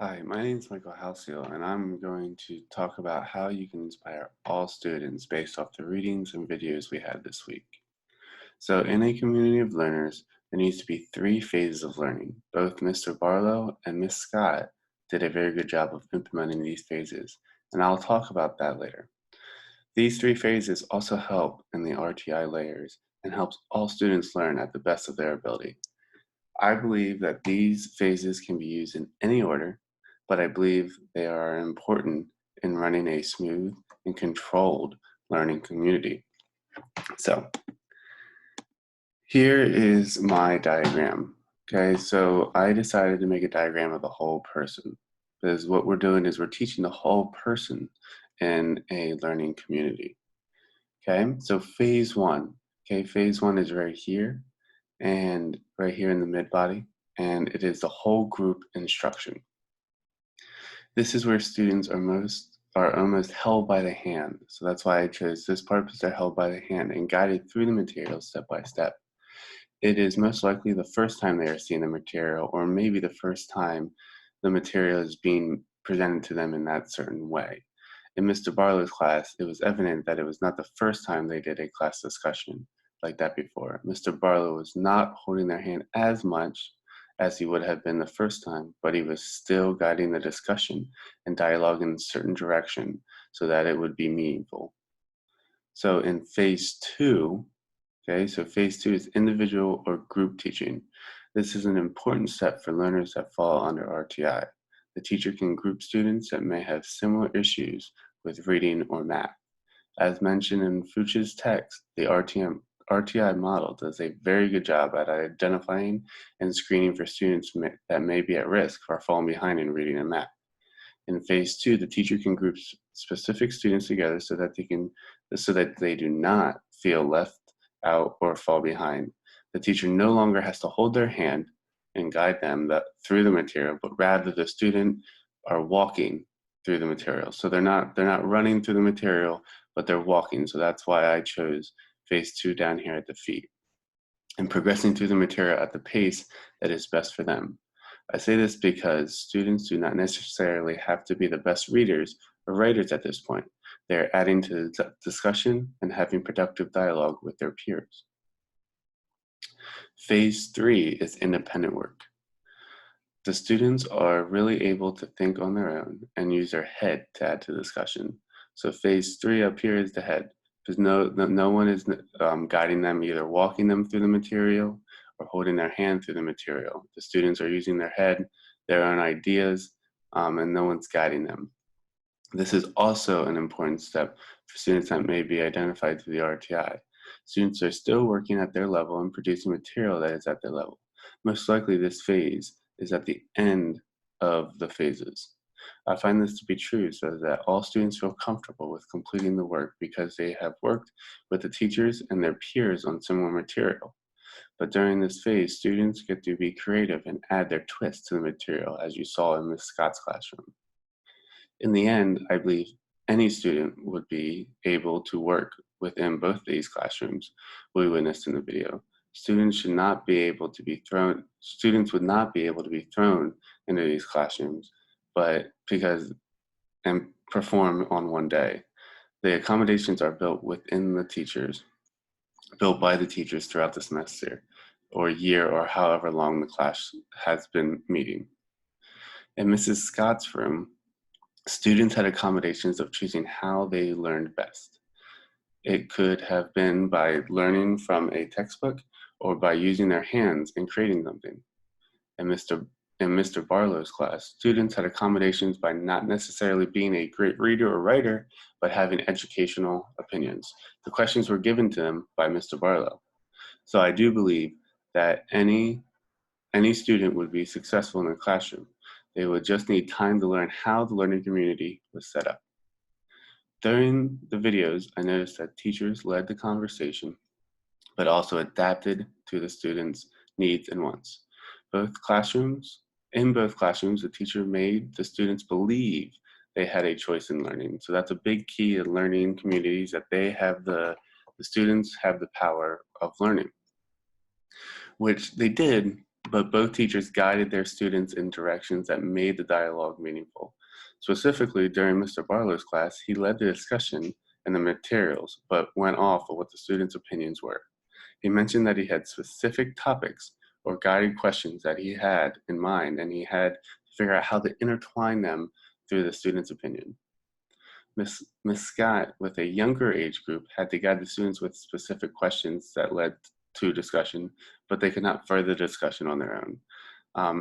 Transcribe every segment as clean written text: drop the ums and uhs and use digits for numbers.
Hi, my name is Michael Halsey, and I'm going to talk about how you can inspire all students based off the readings and videos we had this week. So, in a community of learners, there needs to be three phases of learning. Both Mr. Barlow and Miss Scott did a very good job of implementing these phases, and I'll talk about that later. These three phases also help in the RTI layers and helps all students learn at the best of their ability. I believe that these phases can be used in any order, but I believe they are important in running a smooth and controlled learning community. So here is my diagram. Okay, so I decided to make a diagram of the whole person because what we're doing is we're teaching the whole person in a learning community. Okay, so phase one. Okay, phase one is right here and right here in the mid body, and it is the whole group instruction. This is where students are almost held by the hand. So that's why I chose this part, because they're held by the hand and guided through the material step by step. It is most likely the first time they are seeing the material, or maybe the first time the material is being presented to them in that certain way. In Mr. Barlow's class, it was evident that it was not the first time they did a class discussion like that before. Mr. Barlow was not holding their hand as much as he would have been the first time, but he was still guiding the discussion and dialogue in a certain direction so that it would be meaningful. So in phase two, okay, so phase two is individual or group teaching. This is an important step for learners that fall under RTI. The teacher can group students that may have similar issues with reading or math. As mentioned in Fuchs's text, the RTI model does a very good job at identifying and screening for students that may be at risk for falling behind in reading and math. In phase two, the teacher can group specific students together so that they do not feel left out or fall behind. The teacher no longer has to hold their hand and guide them through the material, but rather the student are walking through the material. So they're not running through the material, but they're walking. So that's why I chose phase two down here at the feet and progressing through the material at the pace that is best for them. I say this because students do not necessarily have to be the best readers or writers at this point. They are adding to the discussion and having productive dialogue with their peers. Phase three is independent work. The students are really able to think on their own and use their head to add to the discussion. So phase three up here is the head, because no one is guiding them, either walking them through the material or holding their hand through the material. The students are using their head, their own ideas, and no one's guiding them. This is also an important step for students that may be identified through the RTI. Students are still working at their level and producing material that is at their level. Most likely this phase is at the end of the phases. I find this to be true so that all students feel comfortable with completing the work because they have worked with the teachers and their peers on similar material. But during this phase, students get to be creative and add their twist to the material, as you saw in Ms. Scott's classroom. In the end, I believe any student would be able to work within both these classrooms we witnessed in the video. Students would not be able to be thrown into these classrooms, but because and perform on one day. The accommodations are built by the teachers throughout the semester or year or however long the class has been meeting. In Mrs. Scott's room, students had accommodations of choosing how they learned best. It could have been by learning from a textbook or by using their hands and creating something. In Mr. Barlow's class, students had accommodations by not necessarily being a great reader or writer, but having educational opinions. The questions were given to them by Mr. Barlow. So I do believe that any student would be successful in the classroom. They would just need time to learn how the learning community was set up. During the videos, I noticed that teachers led the conversation, but also adapted to the students' needs and wants. In both classrooms, the teacher made the students believe they had a choice in learning. So that's a big key in learning communities, that the students have the power of learning, which they did but both teachers guided their students in directions that made the dialogue meaningful. Specifically, during Mr. Barlow's class, he led the discussion and the materials, but went off of what the students' opinions were. He mentioned that he had specific topics or guided questions that he had in mind, and he had to figure out how to intertwine them through the student's opinion. Miss Scott, with a younger age group, had to guide the students with specific questions that led to discussion, but they could not further discussion on their own.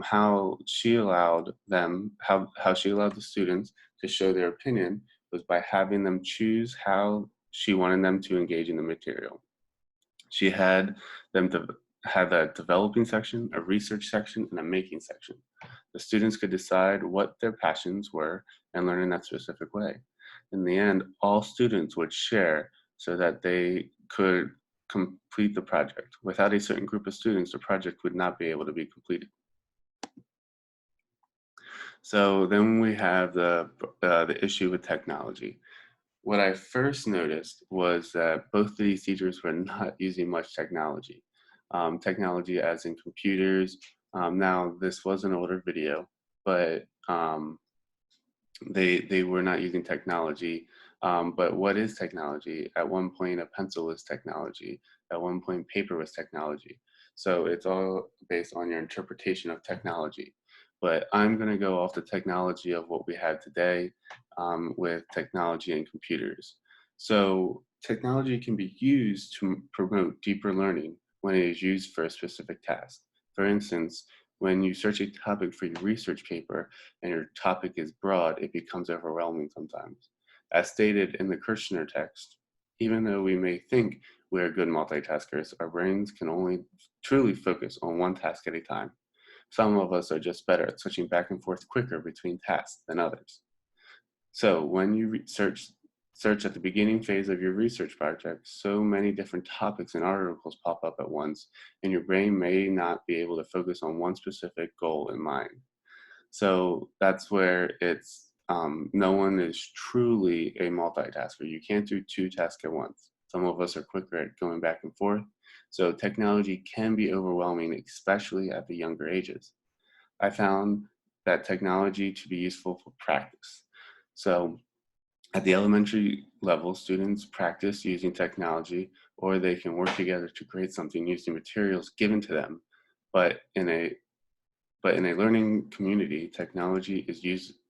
How she allowed how she allowed the students to show their opinion was by having them choose how she wanted them to engage in the material. She had them have a developing section, a research section, and a making section. The students could decide what their passions were and learn in that specific way. In the end, all students would share so that they could complete the project. Without a certain group of students, the project would not be able to be completed. So then we have the issue with technology. What I first noticed was that both of these teachers were not using much technology. Technology as in computers. Now, this was an older video, but they were not using technology. But what is technology? At one point, a pencil was technology. At one point, paper was technology. So it's all based on your interpretation of technology. But I'm going to go off the technology of what we have today with technology and computers. So technology can be used to promote deeper learning when it is used for a specific task. For instance, when you search a topic for your research paper and your topic is broad, it becomes overwhelming sometimes. As stated in the Kirchner text, even though we may think we are good multitaskers, our brains can only truly focus on one task at a time. Some of us are just better at switching back and forth quicker between tasks than others. So when you search at the beginning phase of your research project, so many different topics and articles pop up at once, and your brain may not be able to focus on one specific goal in mind. So that's where it's no one is truly a multitasker. You can't do two tasks at once. Some of us are quicker at going back and forth. So technology can be overwhelming, especially at the younger ages. I found that technology to be useful for practice. So at the elementary level, students practice using technology, or they can work together to create something using materials given to them. But in a learning community, technology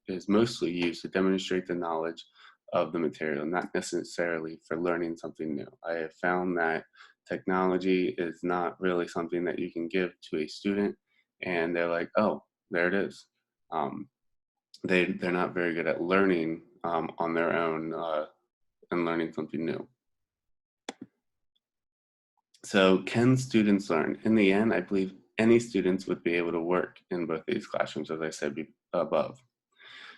is mostly used to demonstrate the knowledge of the material, not necessarily for learning something new. I have found that technology is not really something that you can give to a student and they're like, oh, there it is. Um, they're not very good at learning on their own and learning something new. So can students learn? In the end, I believe any students would be able to work in both these classrooms, as I said above.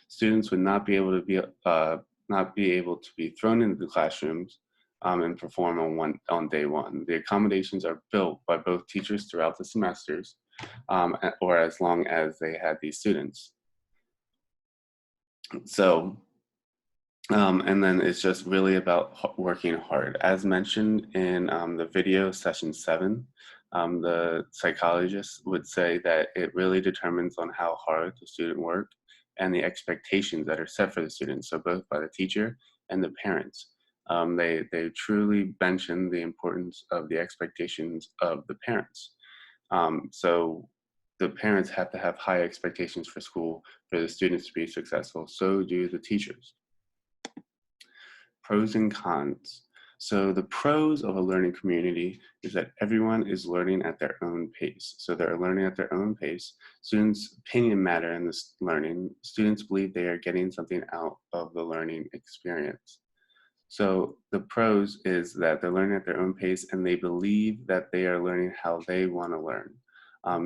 Students would not be able to be thrown into the classrooms and perform on day one. The accommodations are built by both teachers throughout the semesters, or as long as they had these students. So, and then it's just really about working hard. As mentioned in the video session 7, the psychologist would say that it really determines on how hard the student worked and the expectations that are set for the students, so both by the teacher and the parents. They truly mention the importance of the expectations of the parents. So the parents have to have high expectations for school for the students to be successful, so do the teachers. Pros and cons. So the pros of a learning community is that everyone is learning at their own pace. So they're learning at their own pace. Students' opinion matter in this learning. Students believe they are getting something out of the learning experience. So the pros is that they're learning at their own pace and they believe that they are learning how they want to learn.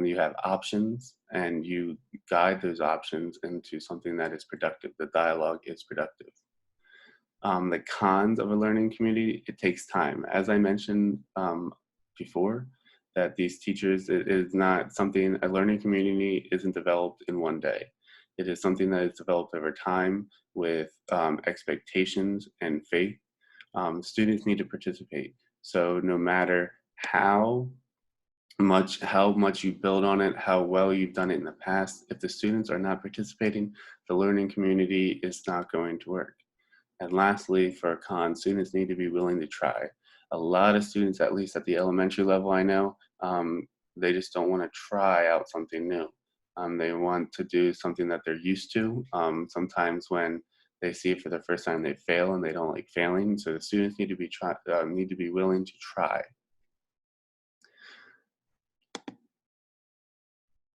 You have options and you guide those options into something that is productive. The dialogue is productive. The cons of a learning community, it takes time. As I mentioned before, that these teachers, it is not something, a learning community isn't developed in one day. It is something that is developed over time with expectations and faith. Students need to participate. So no matter how how much you build on it, how well you've done it in the past. If the students are not participating, the learning community is not going to work. And lastly, for a con, students need to be willing to try. A lot of students, at least at the elementary level, I know, they just don't want to try out something new. They want to do something that they're used to. Sometimes when they see it for the first time, they fail and they don't like failing. So the students need to be willing to try.